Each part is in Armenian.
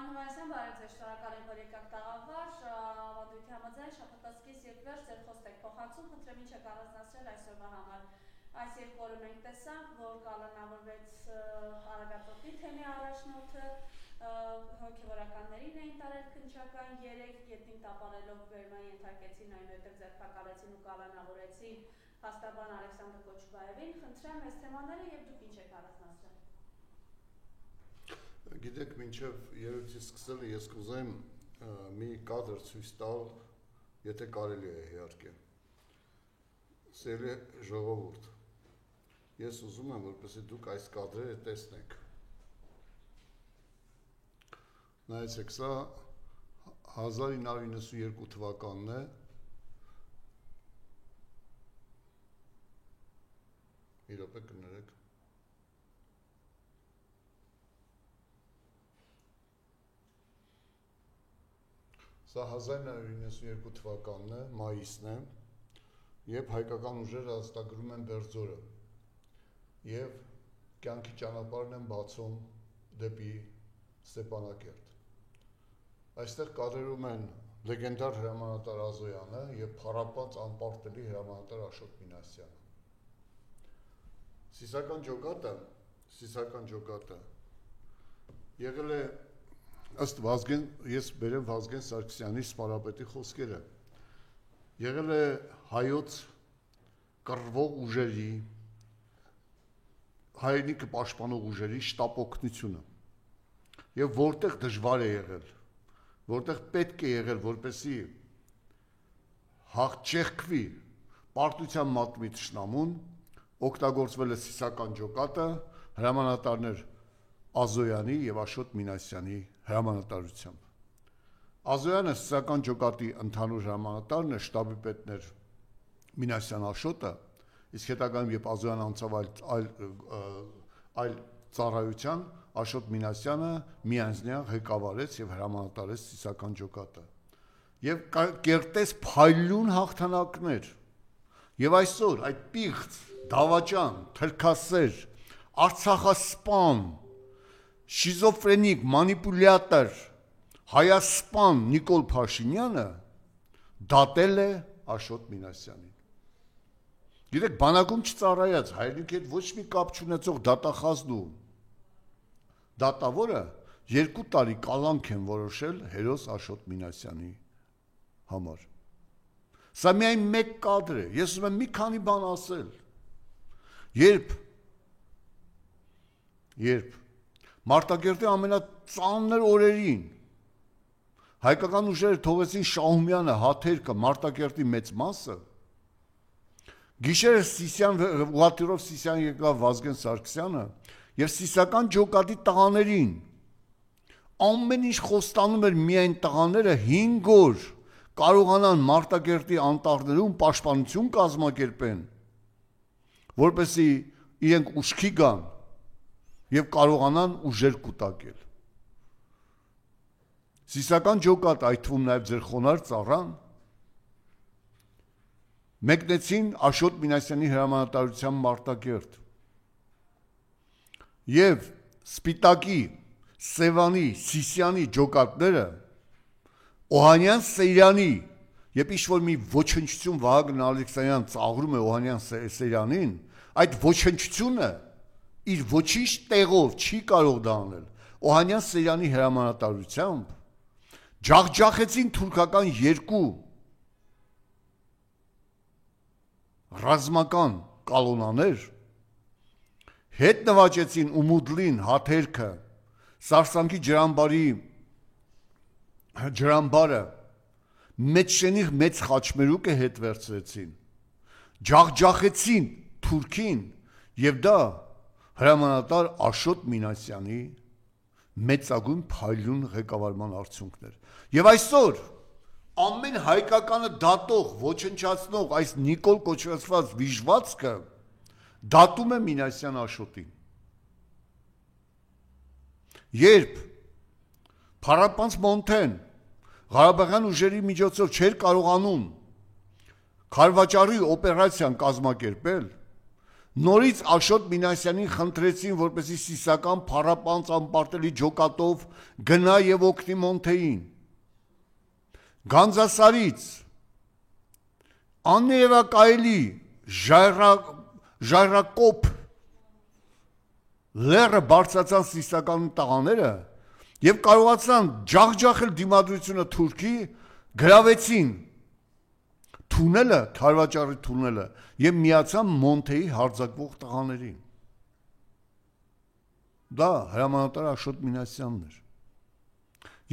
Պարոն Հովհաննիսյան, բարև ձեզ, շնորհակալ եմ, որ եկաք տաղավար, ավանդույթի համաձայն շաբաթվա եւ վերջ ձեր խոսք եք փոխանցում, խնդրեմ ինչ եք առանձնացրել այսօրվա համար։ Այս երկու օրը մենք տեսանք, որ կալանավորվեց Արագածոտնի թեմի առաջնորդը, հոգևորականներին էին տարել քննչական 3 գետնին տապալելով վերմա ենթարկեցին, այնուհետև ձերբակալեցին ու կալանավորեցին փաստաբան Ալեքսանդր Կոչուբաևին, խնդրեմ այս թեմաները եւ դուք ինչ եք առանձնացրել։ Գիտեք, մինչև երևույթի սկսելը ես կուզեմ մի կադր ցույց տալ, եթե կարելի է իհարկե։ Սիրելի ժողովուրդ, ես ուզում եմ, որպեսզի դուք այս կադրերը տեսնեք։ Նայեցեք, սա 1992 թվականն է։ Մի րոպե կներեք։ Սա 1992 թվականն է, մայիսն է, երբ հայկական ուժերը հաստագրում են Բերձորը և կյանքի ճանապարհն են բացում դեպի Ստեփանակերտ։ Այստեղ կադրում են լեգենդար հրամանատար Ազոյանը և փառապած անպարտելի հրամանատար Աշոտ Մինասյանը։ Սիսական ջոկատը եղել է ըստ Վազգեն, ես բերեմ Վազգեն Սարգսյանի սպարապետի խոսքերը, եղել է հայոց կռվող ուժերի, հայրենիքը պաշտպանող ուժերի շտապ օգնությունը և որտեղ դժվար է եղել, որտեղ պետք է եղել, որպեսզի չեղքվի պարտության մատնի թշնամուն, օգտագործվել է Սիսական ջոկատը, հրամանատարներ Ազոյանի և Աշոտ Մինասյանի հրամանատարությամբ։ Ազոյանը Սիսական ջոկատի ընդհանուր հրամանատարն է, շտաբի պետն էր Մինասյան Աշոտը, իսկ հետագայում երբ Ազոյանը անցավ այլ ծառայության, Աշոտ Մինասյանը միանձնյա ղեկավարեց և հրամանատարեց Սիսական ջոկատը։ Եվ կերտեց փայլուն հաղթանակներ։ Եվ այսօր այդ պիղծ, դավաճան, թրքասեր, արցախասպան, շիզոֆրենիկ, մանիպուլյատոր, հայասպան Նիկոլ Փաշինյանը դատել է Աշոտ Մինասյանին։ Գիտեք, բանակում չծառայած, հայրենիքի հետ ոչ մի կապ չունեցող դատախազն ու դատավորը 2 տարի կալանք են որոշել հերոս Աշոտ Մինասյանի համար։ Սա միայն մեկ կադր է, ես ուզում եմ մի քանի բան ասել։ Երբ Մարտակերտի ամենածանր օրերին հայկական ուժերը թողեցին Շահումյանը, Հաթերքը, Մարտակերտի մեծ մասը, գիշերը ուղղաթիռով Սիսիան եկավ Վազգեն Սարգսյանը և Սիսական ջոկատի տղաներին ամեն ինչ խոստանում էր միայն տղաները 5 օր կարողանան Մարտակերտի անտառներում պաշտպանություն կազմակերպեն, որպեսզի իրենք ուշքի գան և կարողանան ուժեր կուտակել։ Սիսական ջոկատ, այդ թվում նաև ձեր խոնարհ ծառան, մեկնեցին Աշոտ Մինասյանի հրամանատարությամբ Մարտակերտ և Սպիտակի, Սևանի, Սիսիանի ջոկատները Օհանյան Սեյրանի, երբ ինչ-որ մի ոչնչություն Վահագն Ալեքսանյան ծաղրում է Օհանյան Սեյրանին, այդ ոչնչությունը իր ոչինչ տեղով չի կարող դա անել։ Օհանյան Սեյրանի հրամանատարությամբ ջախջախեցին թուրքական 2 ռազմական կալոնաներ, հետ նվաճեցին Ումուդլին, Հաթերքը, Սարսանքի ջրամբարը, Մեծշենի մեծ խաչմերուկը հետ վերցրեցին, ջախջախեցին թուրքին և դա հրամանատար Աշոտ Մինասյանի մեծագույն փայլուն ղեկավարման արդյունքներ։ Եվ այսօր ամեն հայկականը դատող, ոչնչացնող այս Նիկոլ կոչված վիժվածքը դատում է Մինասյան Աշոտին։ Երբ Փառապանց Մոնթեն Ղարաբաղյան ուժերի միջոցով չէր կարողանում քարվաճառի օպերացիան կազմակերպել, Նորից Աշոտ Մինասյանին խնդրեցին, որպեսզի Սիսական փառապանծ անպարտելի ջոկատով գնա եւ օգնի Մոնթեին։ Գանձասարից աններևակայելի ժայռակոպ լերը բարձրացան Սիսականի տղաները եւ կարողացան ջախջախել դիմադրությունը թուրքի, գրավեցին թունելը, Քարվաճարի թունելը եւ միացան Մոնթեի հարձակվող տղաներին։ Դա հրամանատար Աշոտ Մինասյանն էր։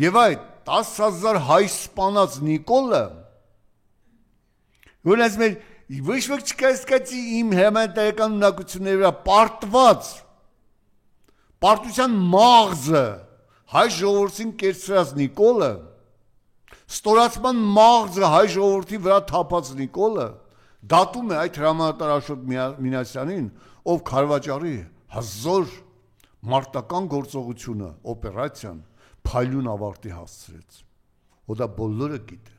Եվ այդ 10,000 հայ սպանած Նիկոլը, որ ասում էր, ոչ ոք չկասկածի իմ հրամանատարական ունակությունների վրա պարտված, պարտության մաղձը հայ ժողովրդին կերծրած Նիկոլը, ստորացման մաղձը հայ ժողովրդի վրա թափած Նիկոլը դատում է այդ հրամանատար Աշոտ Մինասյանին, ով Քարվաճարի հզոր մարտական գործողությունը, օպերացիան փայլուն ավարտի հասցրեց։ Ու դա բոլորը գիտեն։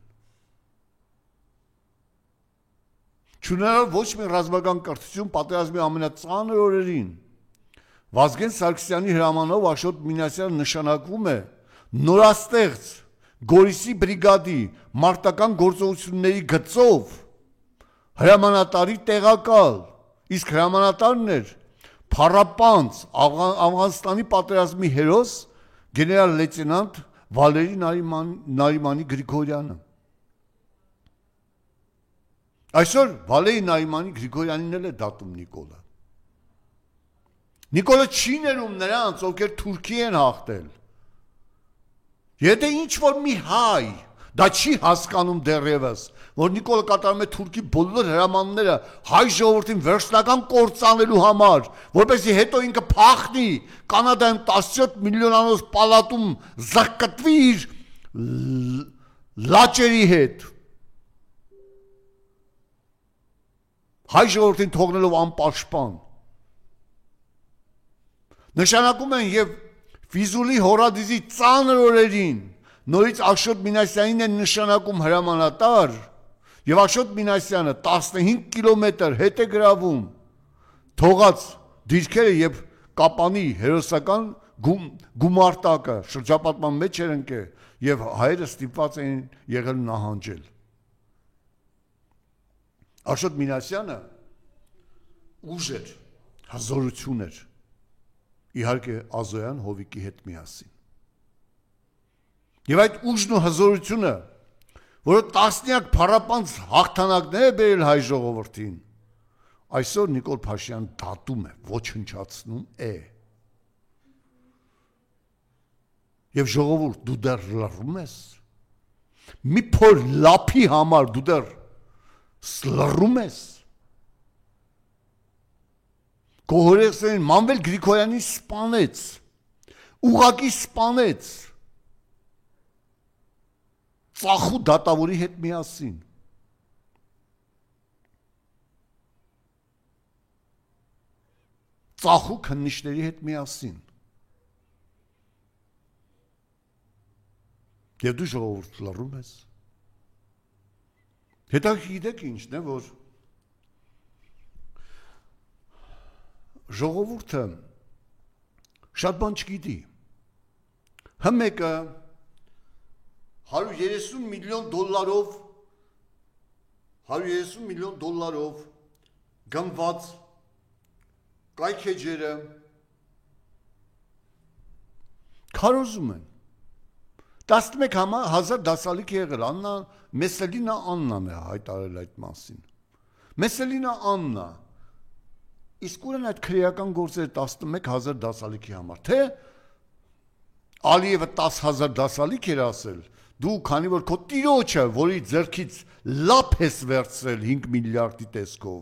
Չունենալով ոչ մի ռազմական կրթություն պատերազմի ամենածանր օրերին, Վազգեն Սարգսյանի հրամանով Աշոտ Մինասյանը նշանակվում է նորաստեղծ Գորիսի բրիգադի մարտական գործողությունների գծով հրամանատարի տեղակալ, իսկ հրամանատարն էր փառապանծ Աֆղանստանի պատերազմի հերոս գեներալ լեյտենանտ Վալերի Նարիմանի Գրիգորյանը։ Այսօր Վալերի Նարիմանի Գրիգորյանին էլ է դատում Նիկոլը։ Նիկոլը չի ներում նրանց, ովքեր Թուրքի են հաղթել։ Եթե ինչ-որ մի հայ դա չի հասկանում դեռևս, որ Նիկոլը կատարում է Թուրքի բոլոր հրամանները հայ ժողովրդին վերջնական կործանելու համար, որպեսզի հետո ինքը փախնի Կանադայում 17 միլիոնանոց պալատում զղկտվի իր լաճերի հետ, հայ ժողովրդին թողնելով անպաշտպան, նշանակում են եւ Ֆիզուլի հորադիզի ծանր օրերին նորից Աշոտ Մինասյանին են նշանակում հրամանատար եւ Աշոտ Մինասյանը 15 կիլոմետր հետ է գրավում թողած դիրքերը եւ Կապանի հերոսական գումարտակը շրջապատման մեջ էր ընկել եւ հայերը ստիպված էին եղել նահանջել։ Աշոտ Մինասյանը ուժ էր, հզորություն էր, իհարկե Ազոյան Հովիկի հետ միասին։ Եվ այդ ուժն ու հզորությունը, որը տասնյակ փառապանծ հաղթանակներ է բերել հայ ժողովրդին, այսօր Նիկոլ Փաշինյանը դատում է, ոչնչացնում է։ Եվ ժողովուրդ, դու դեռ լռում ես։ Մի փոր լափի համար դու դեռ լռում ես։ Գոհորեսին Մանվել Գրիգորյանին սպանեց, ուղակի սպանեց, ծախու դատավորի հետ միասին։ Ծախու քննիչների հետ միասին։ Եվ դու ժողովուրդ լռում ես։ Հետաքրքիր գիտեք ինչն է, որ ժողովուրդը շատ բան չգիտի։ Մեկը 130 միլիոն դոլարով գնված կայքեջերը քարոզում են 11,000 դասալիկ եղել, Աննա Մեսելինա Աննան է հայտարարել այդ մասին։ Մեսելինա Աննա, իսկ ուրեն այդ քրեական գործերը 11,000 դասալիքի համար, թե Ալիևը 10,000 դասալիկ էր ասել, դու քանի որ քո տիրոջը, որի ձեռքից լապ ես վերցրել 5 միլիարդի տեսքով,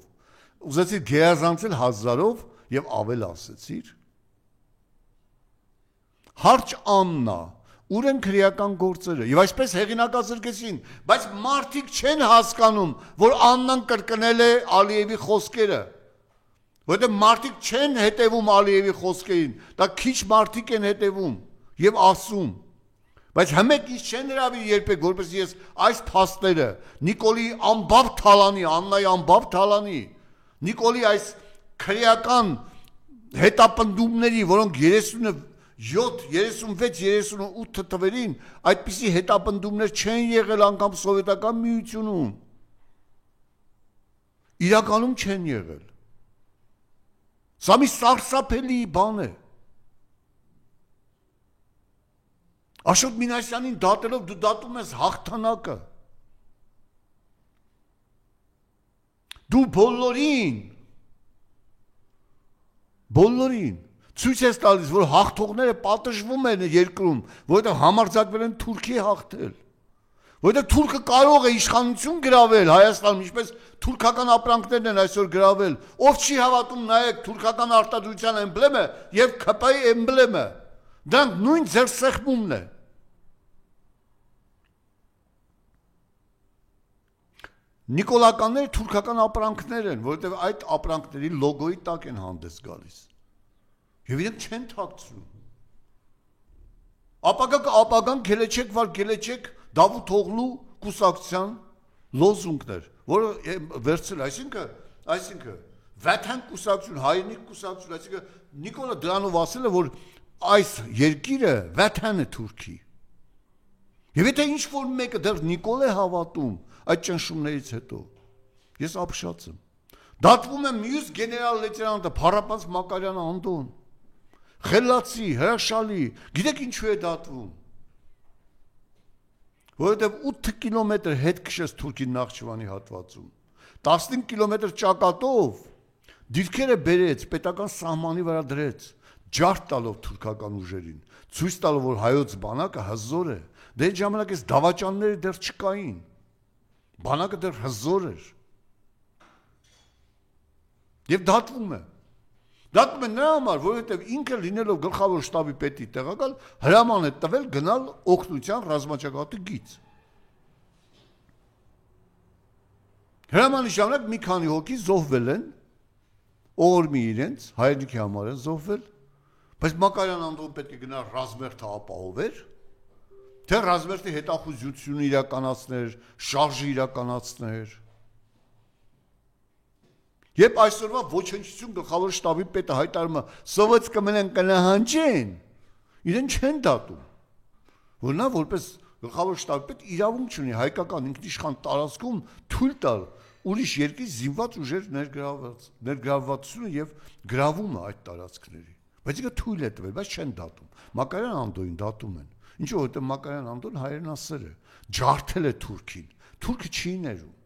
ուզեցիր գերազանցել 1000-ով եւ ավել ասեցիր։ Հարճ Աննա, ուր են քրեական գործերը, եւ այսպես հեղինակազրկեցին, բայց մարդիկ չեն հասկանում, որ Աննան կրկնել է Ալիևի խոսքերը, որտեղ մարդիկ չեն հետևում Ալիևի խոսքերին, դա քիչ մարդիկ են հետևում եւ ասում, բայց հմեկ ինչ չեն հրավիր երբեք, որպես ես այս փաստերը Նիկոլի ամբապ թալանի, Աննայի ամբապ թալանի, Նիկոլի այս քրեական հետապնդումների, որոնք 37, 36, 38 թվերին այդպիսի հետապնդումներ չեն եղել անգամ սովետական միությունում։ Իրականում չեն եղել։ Սա մի սարսափելի բան է։ Աշոտ Մինասյանին դատելով դու դատում ես հաղթանակը։ Դու բոլորին ցույց ես տալիս, որ հաղթողները պատժվում են երկրում, որովհետև համարձակվել են Թուրքի հաղթել։ Որովհետև թուրքը կարող է իշխանություն գրավել Հայաստանում, ինչպես թուրքական ապրանքներն են այսօր գրավել։ Ով չի հավատում, նայեք, թուրքական արտադրության էմբլեմը եւ ՔՊ-ի էմբլեմը։ Դրանք նույն ձեռսեղմումն է։ Նիկոլականները թուրքական ապրանքներ են, որովհետև այդ ապրանքների լոգոյի տակ են հանդես գալիս։ Եվ իրենք չեն թաքցնում։ Ապագան գելեչեք Դավութ Օղլու կուսակցության լոզունգներ, որը վերցրել, այսինքն Վաթան կուսակցություն, հայրենիք կուսակցություն, այսինքն Նիկոլա դրանով ասել է, որ այս երկիրը Վաթան է Թուրքի։ Եվ եթե ինչ-որ մեկը դեռ Նիկոլ է հավատում այդ ճնշումներից հետո, ես ապշած եմ։ Դատվում է մյուս գեներալ լեյտենանտը Փառապանց Մակարյան Անդոն, խելացի, հրաշալի, գիտեք ինչու է դատվում։ Որովհետև 8 կիլոմետր հետ քշեց Թուրքի Նախճիվանի հատվածում, 15 կիլոմետր ճակատով դիրքերը բերեց, պետական սահմանի վրա դրեց, ջարդ տալով թուրքական ուժերին, ցույց տալով, որ հայոց բանակը հզոր է, դե այդ ժամանակ այս դավաճանները դեռ չկային, բանակը դեռ հզոր էր, և դատվում է նրա համար, որովհետև ինքը լինելով գլխավոր շտաբի պետի տեղակալ, հրաման է տվել գնալ օգնության ռազմաճակատի գիծ։ Հրամանի ժամանակ մի քանի հոգի զոհվել են, օղորմի իրենց, հայրենիքի համար են զոհվել, բայց Մակարյան Անդոն պետք է գնալ ռազմերթը ապահովեր, թե ռազմերթի հետախուզությունը իրականացներ, շարժը իրականացներ։ Երբ այսօրվա ոչնչություն գլխավոր շտաբի պետը հայտարարում է սովետսկը մենեն կնահանջեն, իրեն չեն դատում, որ նա որպես գլխավոր շտաբի պետ իրավունք չունի հայկական ինքնիշխան տարածքում թույլ տալ ուրիշ երկրի զինված ուժեր ներգրավվածությունը եւ գրավումը այդ տարածքների, բայց ինքը թույլ է տվել, բայց չեն դատում։ Մակարյան Անդոին դատում են, ինչու որովհետեւ Մակարյան Անդոն հայրենասեր է, ջարդել է Թուրքին, թուրքը չի ներում։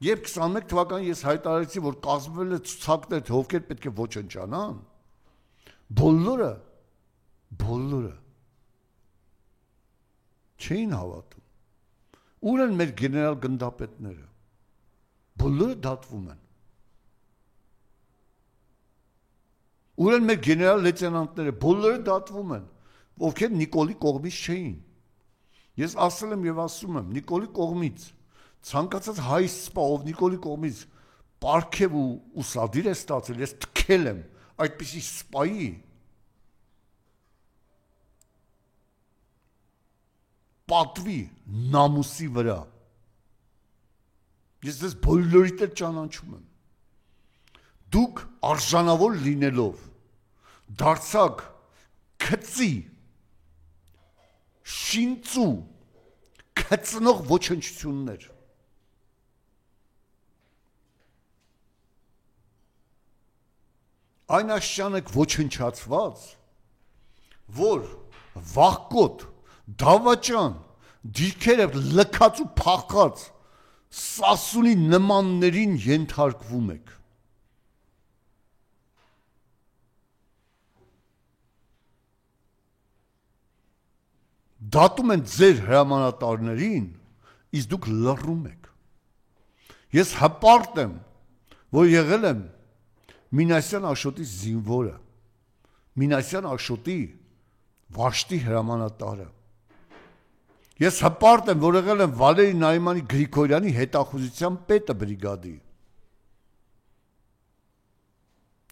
Երբ 21 թվականին ես հայտարարեցի, որ կազմվել է ցուցակներ, թե ովքեր պետք է ոչնչանան, բոլորը չէին հավատում։ Ուր են մեր գեներալ գնդապետները։ Բոլորը դատվում են։ Ուր են մեր գեներալ լեյտենանտները, բոլորը դատվում են, ովքեր Նիկոլի կողմից չէին։ Ես ասել եմ եւ ասում եմ, Նիկոլի կողմից ցանկացած հայ սպա, ով Նիկոլի կողմից պարգև ու սադիր է ստացել, ես թքել եմ այդպիսի սպայի պատվի նամուսի վրա։ Ես ձեզ բոլորիդ էլ ճանաչում եմ։ Դուք արժանավոր լինելով դարձաք քծի, շինծու, քծնող ոչնչություններ։ Այն աշճանեք ոչնչացված, որ վախկոտ, դավաճան, դիրքերը լքած ու փախած սասունի նմաններին ենթարկվում եք։ Դատում են ձեր հրամանատարներին, իսկ դուք լռում եք։ Ես հպարտ եմ, որ եղել եմ Մինասյան Աշոտի զինվորը, Մինասյան Աշոտի վաշտի հրամանատարը։ Ես հպարտ եմ, որ եղել եմ Վալերի Նարիմանի Գրիգորյանի հետախուզության պետը բրիգադի։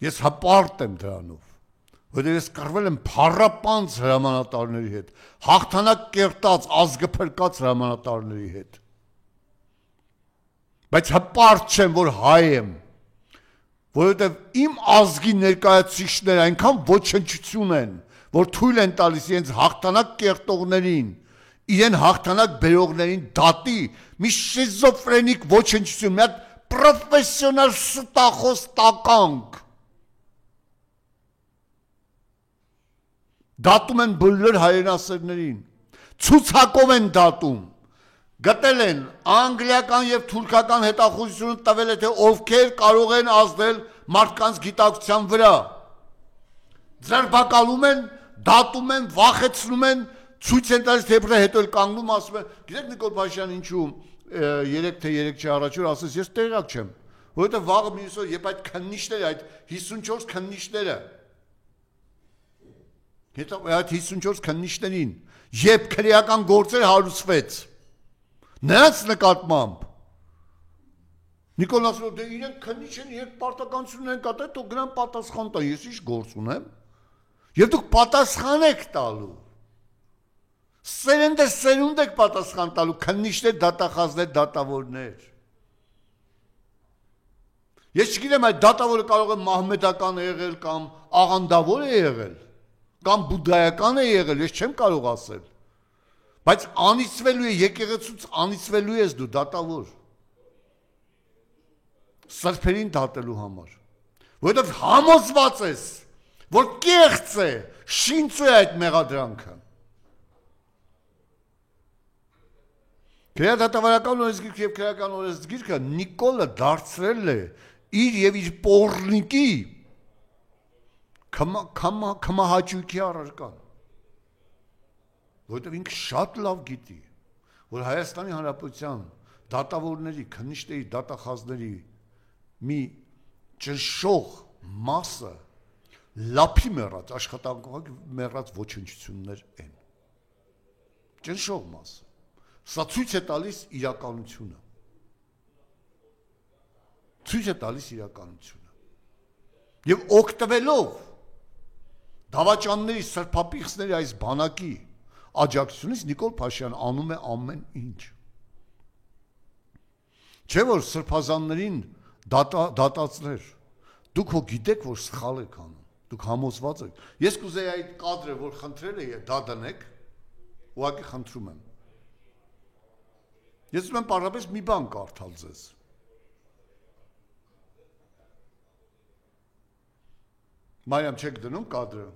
Ես հպարտ եմ դրանով, որտեղ ես կռվել եմ փառապանց հրամանատարների հետ, հաղթանակ կերտած, ազգը փրկած հրամանատարների հետ։ Բայց հպարտ չեմ, որ հայ եմ, որովհետև իմ ազգի ներկայացուցիչները այնքան ոչնչություն են, որ թույլ են տալիս իրենց հաղթանակ կերտողներին, իրեն հաղթանակ բերողներին դատի մի շիզոֆրենիկ ոչնչություն, մի հատ պրոֆեսիոնալ ստախոս տականք։ Դատում են բոլոր հայրենասերներին, ցուցակով են դատում, գտել են անգլիական եւ թուրքական հետախուզությունը տվել է, թե ովքեր կարող են ազդել մարդկանց գիտակցության վրա, ձերբակալում են, դատում են, վախեցնում են, ցույց են տալիս, թե հետո էլ կանգնում ասում են, գիտեք Նիկոլ Փաշինյան ինչու 3 թե 3 չի առաջ ասես ես տեղյակ չեմ, որովհետեւ վաղը մյուսը երբ այդ քննիչները, այդ 54 քննիչները Հետո այդ 54 քննիչներին, երբ քրեական գործեր հարուցվեց, նրանց նկատմամբ Նիկոլ ասում դե իրենք քննիչ են, երբ պարտականություն են կատարել, թող գնան պատասխան տա, ես ինչ գործ ունեմ, եւ դուք պատասխան եք տալու, սերունդ եք պատասխան տալու, քննիչներ, դատախազներ, դատավորներ։ Ես չգիտեմ այդ դատավորը կարող է մահմեդական է եղել կամ աղանդավոր է եղել, կամ բուդդայական է եղել, ես չեմ կարող ասել, բայց անիծվելու է, եկեղեցուց անիծվելու ես դու դատավոր, սրբերին դատելու համար, որովհետև համոզված ես, որ կեղծ է, շինծու է այդ մեղադրանքը։ Քրեադատավարական օրենսգիրքը եւ քրեական օրենսգիրքը Նիկոլը դարձրել է իր եւ իր պոռնիկի կմահաճույքի առարկան, որովհետև ինքը շատ լավ գիտի, որ Հայաստանի Հանրապետության դատավորների, քննիչների, դատախազների մի ճնշող մասը լափի մեռած, աշխատանքով մեռած ոչնչություններ են, ճնշող մասը, սա ցույց է տալիս իրականությունը, եւ օգտվելով դավաճանների, սրբապիղծների այս բանակի աջակցությունից Նիկոլ Փաշինյան անում է ամեն ինչ։ Չէ որ սրբազաններին դատացներ, դուք հո գիտեք, որ սխալ եք անում, դուք համոզված եք։ Ես կուզեի այդ կադրը, որ խնդրել է դա դնեք, ուղղակի խնդրում եմ։ Ես ուզում եմ պարզապես մի բան կարդալ ձեզ։ Մարիամ չեք դնում կադրը։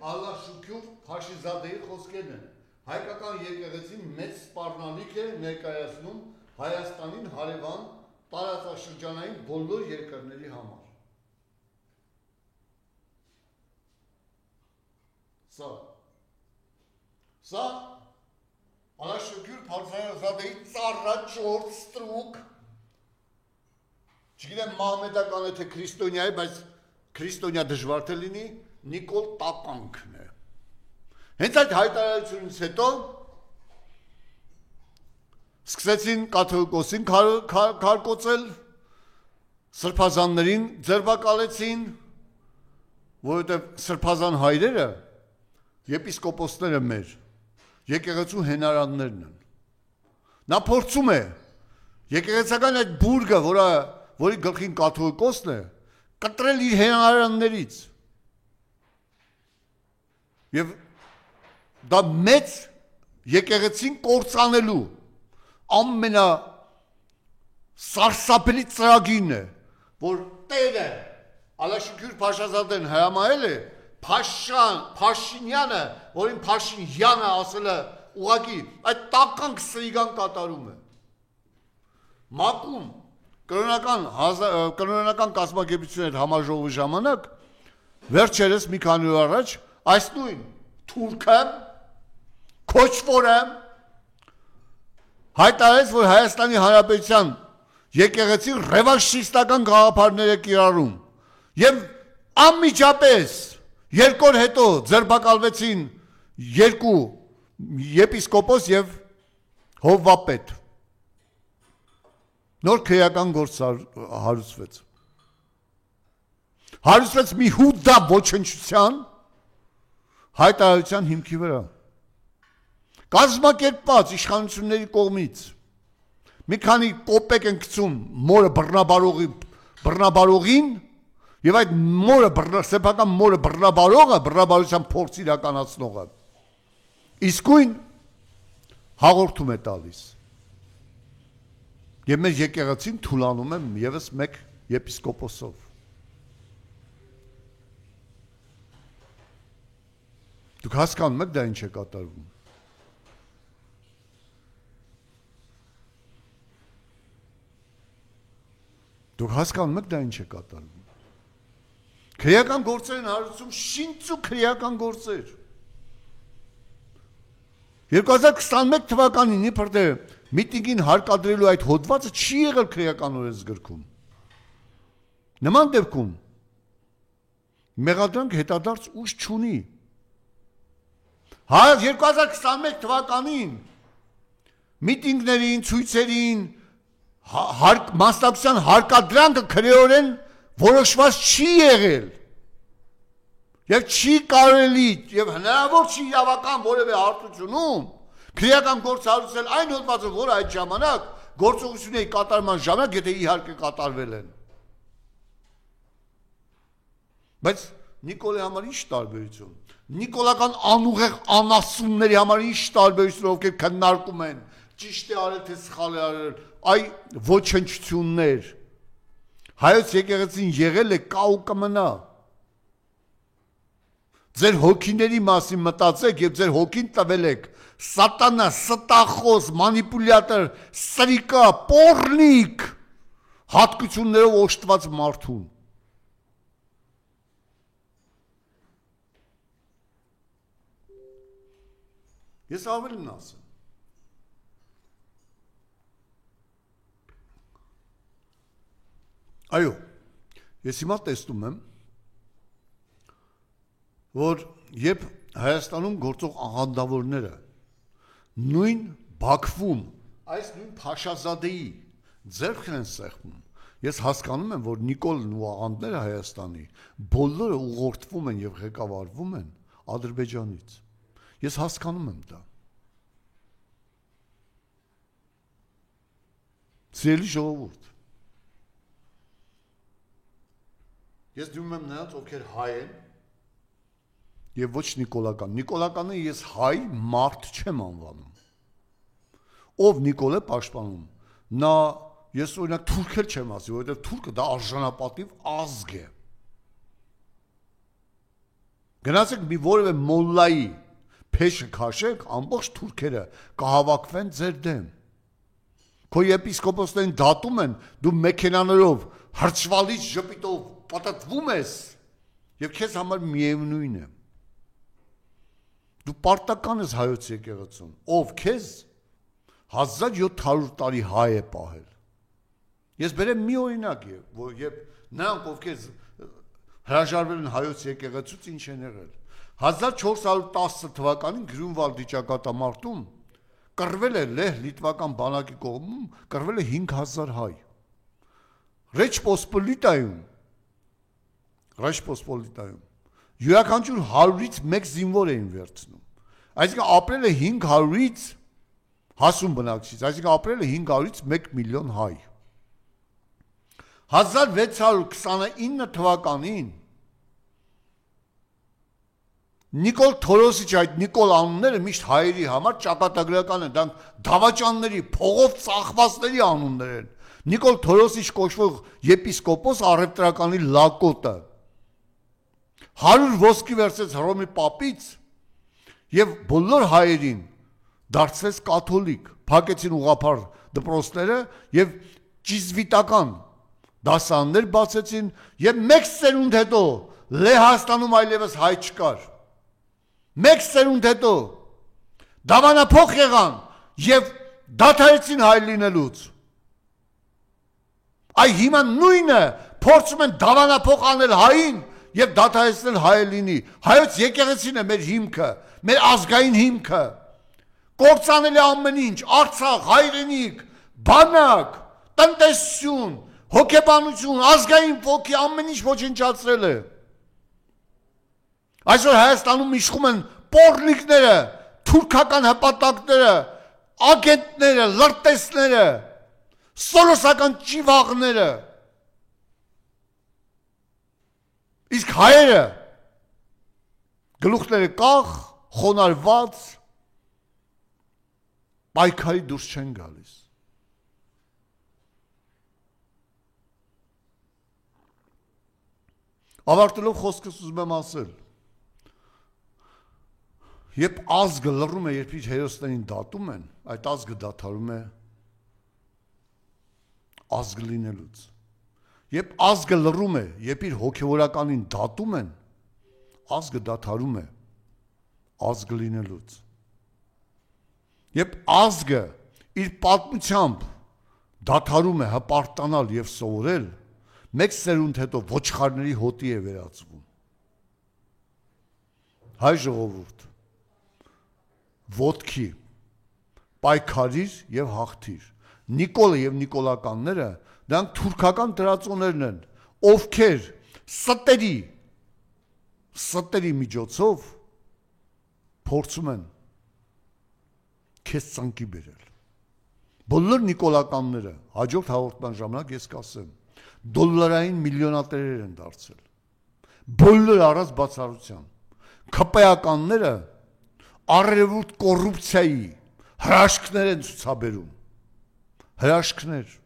Ալլա շուքյուր Փաշիզադեի խոսքերն են, հայկական եկեղեցին մեծ սպառնալիք է ներկայացնում Հայաստանին հարևան տարածաշրջանային բոլոր երկրների համար։ Սա Ալլա շուքյուր Փաշիզադեի ծառաճործ ստրուկ, չգիտեմ մահմեդական է թե քրիստոնյա է, բայց քրիստոնյա դժվար թե լինի, Նիկոլ տականքն է։ Հենց այդ հայտարարությունից հետո սկսեցին կաթողիկոսին քարկոծել, սրբազաններին ձերբակալեցին, որովհետև սրբազան հայրերը եպիսկոպոսները մեր եկեղեցու հենարաններն են։ Նա փորձում է եկեղեցական այդ բուրգը, որի գլխին կաթողիկոսն է, կտրել իր հենարաններից։ Եվ դա մեծ եկեղեցին կործանելու ամենա սարսափելի ծրագիրն է, որ տերը Ալաշուքյուր Փաշազադեն հրամայել է Փաշինյանը, որին Փաշինյանը ասել է ուղղակի այդ տականք սրիգան կատարում է։ ՄԱԿ-ում կրոնական կազմակերպությունների համաժողովի ժամանակ վերջերս մի քանի օր առաջ այս նույն թուրքը քոչվորը հայտարարեց, որ Հայաստանի Հանրապետության եկեղեցին ռևանշիստական գաղափարներ է կիրառում եւ անմիջապես 2 օր հետո ձերբակալվեցին 2 եպիսկոպոս եւ հովվապետ նոր քրեական գործ հարուցվեց մի հուդա ոչնչության հայտարարության հիմքի վրա կազմակերպված իշխանությունների կողմից մի քանի կոպեկ են գցում մորը բռնաբարողին եւ այդ մորը սեփական մորը բռնաբարողը բռնաբարության փորձ իրականացնողը իսկույն հաղորդում է տալիս եւ մեր եկեղեցին թուլանում է եւս մեկ եպիսկոպոսով Դուք հասկանում եք դա ինչ է կատարվում Դուք հասկանում եք դա ինչ է կատարվում Քրեական գործեր են հարուցում շինծու քրեական գործեր 2021 թվականին իբր թե միտինգին հարկադրելու այդ հոդվածը չի եղել քրեական օրենսգրքում Նման դեպքում մեղադրանք հետադարձ ուժ չունի 2021 թվականին միտինգներին, ցույցերին մասնակցության հարկադրանքը քրեորեն որոշված չի եղել եւ չի կարելի եւ հնարավոր չի իրավական որևէ հարթությունում քրեական գործ հարուցել այն հոդվածը, որը այդ ժամանակ գործողությունների կատարման ժամանակ եթե իհարկե կատարվել են բայց Նիկոլի համար ինչ տարբերություն Նիկոլական անուղեղ անասունների համար ինչ տարբերություն ովքեր քննարկում են ճիշտ է արել թե սխալ է արել այ ոչնչություններ հայոց եկեղեցին եղել է կա ու կմնա ձեր հոգիների մասին մտածեք եւ ձեր հոգին տվել եք սատանա ստախոս մանիպուլյատոր սրիկա պոռնիկ հատկություններով օժտված մարդուն Ես ավելին ասեմ Այո ես հիմա տեսնում եմ որ երբ Հայաստանում գործող աղանդավորները նույն Բաքվում այս նույն Փաշազադեի ձեռքն են սեղմում ես հասկանում եմ որ Նիկոլն ու աղանդները Հայաստանի բոլորը ուղղորդվում են եւ ղեկավարվում են Ադրբեջանից Ես հասկանում եմ դա Սիրելի ժողովուրդ Ես դիմում եմ նրանց ովքեր հայ են եւ ոչ նիկոլական Նիկոլականը ես հայ մարդ չեմ անվանում Ով Նիկոլ է պաշտպանում նա ես օրինակ թուրք էլ չեմ ասի որովհետեւ թուրքը դա արժանապատիվ ազգ է Գնացեք մի որևէ մոլլայի Փեշը քաշեք, ամբողջ թուրքերը կհավաքվեն ձեր դեմ։ Քո եպիսկոպոսներին դատում են, դու մեքենաներով հրճվալից ժպիտով պատտվում ես, եւ քեզ համար միևնույն է։ Դու պարտական ես հայոց եկեղեցուն, ով քեզ 1700 տարի հայ է պահել։ Ես բերեմ մի օրինակ, որ երբ նրանք ովքեր հրաժարվել են հայոց եկեղեցուց ինչ են եղել։ 1410 թվականին Գրյունվալդի ճակատամարտում կռվել է լեհ լիտվական բանակի կողմում, կռվել է 5000 հայ։ Ռեչ Պոսպոլիտայում յուրաքանչյուր 100-ից 1 զինվոր էին վերցնում։ Այսինքն ապրել է 500-ից հասուն բնակչից, այսինքն ապրել է 500-ից 1 միլիոն հայ։ 1629 թվականին Նիկոլ Թորոսիչ այդ Նիկոլ անունները միշտ հայերի համար ճակատագրական են, դրանք դավաճանների, փողով ծախվածների անուններ են։ Նիկոլ Թորոսիչ կոչվող եպիսկոպոս առևտրականի լակոտը 100 ոսկի վերցրեց Հռոմի պապից եւ բոլոր հայերին դարձրեց կաթոլիկ, փակեցին ուղղափառ դպրոցները եւ ճիզվիտական դասարաններ բացեցին եւ մեկ սերունդ հետո Լեհաստանում այլևս հայ չկար։ Մեկ սերունդ հետո դավանափոխ եղան եւ դադարեցին հայ լինելուց։ Այ հիմա նույնը փորձում են դավանափոխ անել հային եւ դադարեցնել հայը լինի։ Հայոց եկեղեցին է մեր հիմքը, մեր ազգային հիմքը։ Կործանել է ամեն ինչ, Արցախ, հայրենիք, բանակ, տնտեսություն, հոգեբանություն, ազգային ոգի ամեն ինչ ոչնչացրել է։ Այսօր Հայաստանում իշխում են պոռնիկները, թուրքական հպատակները, ագենտները, լրտեսները, սորոսական ճիվաղները։ Իսկ հայերը գլուխները կախ, խոնարհված, պայքարի դուրս չեն գալիս։ Ավարտելով խոսքս ուզում եմ ասել, երբ ազգը լռում է, երբ իր հերոսներին դատում են, այդ ազգը դադարում է ազգ լինելուց։ Երբ ազգը լռում է, երբ իր հոգևորականին դատում են, ազգը դադարում է ազգ լինելուց։ Երբ ազգը իր պատմությամբ դադարում է հպարտանալ եւ սովորել, մեկ սերունդ հետո ոչխարների հոտի է վերածվում։ Հայ ժողովուրդ, ոտքի, պայքարիր եւ հաղթիր։ Նիկոլը եւ նիկոլականները դրանք թուրքական դրածոներն են, ովքեր ստերի միջոցով փորձում են քեզ ծնկի բերել։ Բոլոր նիկոլականները հաջորդ հաղորդման ժամանակ ես կասեմ, դոլարային միլիոնատերեր են դարձել։ Բոլոր առանց բացառության։ ՔՊ-ականները արևոտ կոռուպցիայի հրաշքներ են ցուցաբերում։ Հրաշքներ։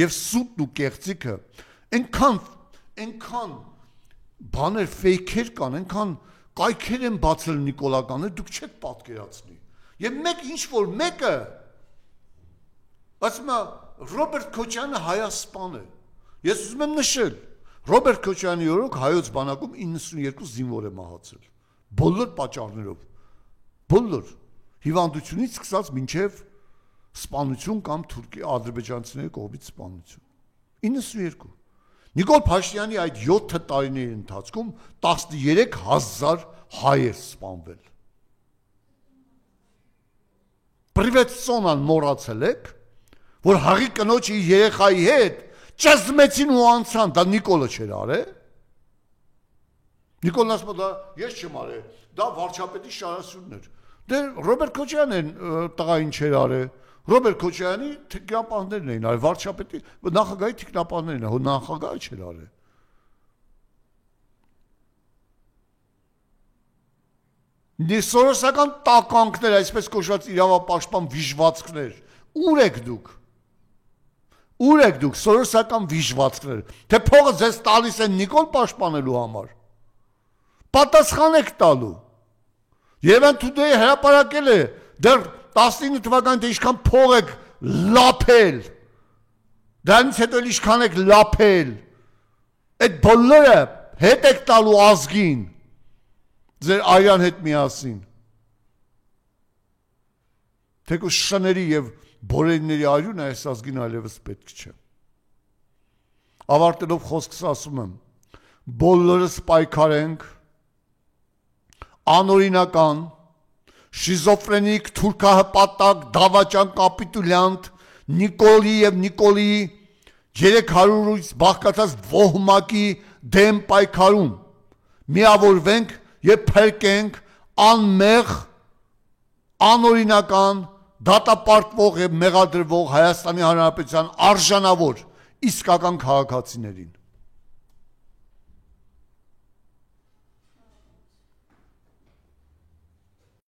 Եվ սուտն ու կեղծիքը այնքան բաներ ֆեյքեր կան, այնքան կայքեր են բացել նիկոլականները, դուք չեք պատկերացնի։ Եվ մեկ ինչ որ մեկը ասում է Ռոբերտ Քոչյանը հայասպան է։ Ես ուզում եմ նշել, Ռոբերտ Քոչյանի օրոք հայոց բանակում 92 զինվոր է մահացել։ Բոլոր պատճառներով։ Բոլոր հիվանդությունից սկսած մինչև սպանություն կամ թուրքի ադրբեջանցիների կողմից սպանություն։ 92։ Նիկոլ Փաշինյանի այդ 7 տարիների ընթացքում 13000 հայ է սպանվել։ Պրիվետսոնան մոռացել եք, որ հաղի կնոջը իր երեխայի հետ ճզմեցին ու անցան, դա Նիկոլը չէր արել։ Նիկոլն ասում է, դա ես չեմ արել, դա վարչապետի շարասյունն էր։ Դե Ռոբերտ Քոչյանն տղային չէր արել։ Ռոբերտ Քոչյանի թիկնապահներն էին արել, վարչապետի նախագահի թիկնապահներն են, նախագահը չէր արել։ Սորոսական տականքներ, այսպես կոչված իրավապաշտպան վիժվածքներ, ուր եք դուք։ Ուր եք դուք սորոսական վիժվածքներ, թե փողը ձեզ տալիս են Նիկոլ պաշտպանելու համար։ Պատասխան եք տալու։ Երևան Today հրապարակել է դեռ 19 թվականին թե ինչքան փող եք լափել։ Դրանից հետո ինչքան եք լափել։ Այդ բոլորը հետ եք տալու ազգին։ Ձեր արյան հետ միասին։ Թեկուզ շների եւ բորերների արյունը այս ազգին այլևս պետք չէ։ Ավարտելով խոսքս ասում եմ, բոլորս պայքարենք անօրինական, շիզոֆրենիկ, թուրքահպատակ, դավաճան կապիտուլյանտ Նիկոլի եւ Նիկոլի 300-ից բաղկացած ոհմակի դեմ պայքարում։ Միավորվենք եւ փրկենք անմեղ, անօրինական, դատապարտվող եւ մեղադրվող Հայաստանի Հանրապետության արժանավոր իսկական քաղաքացիներին։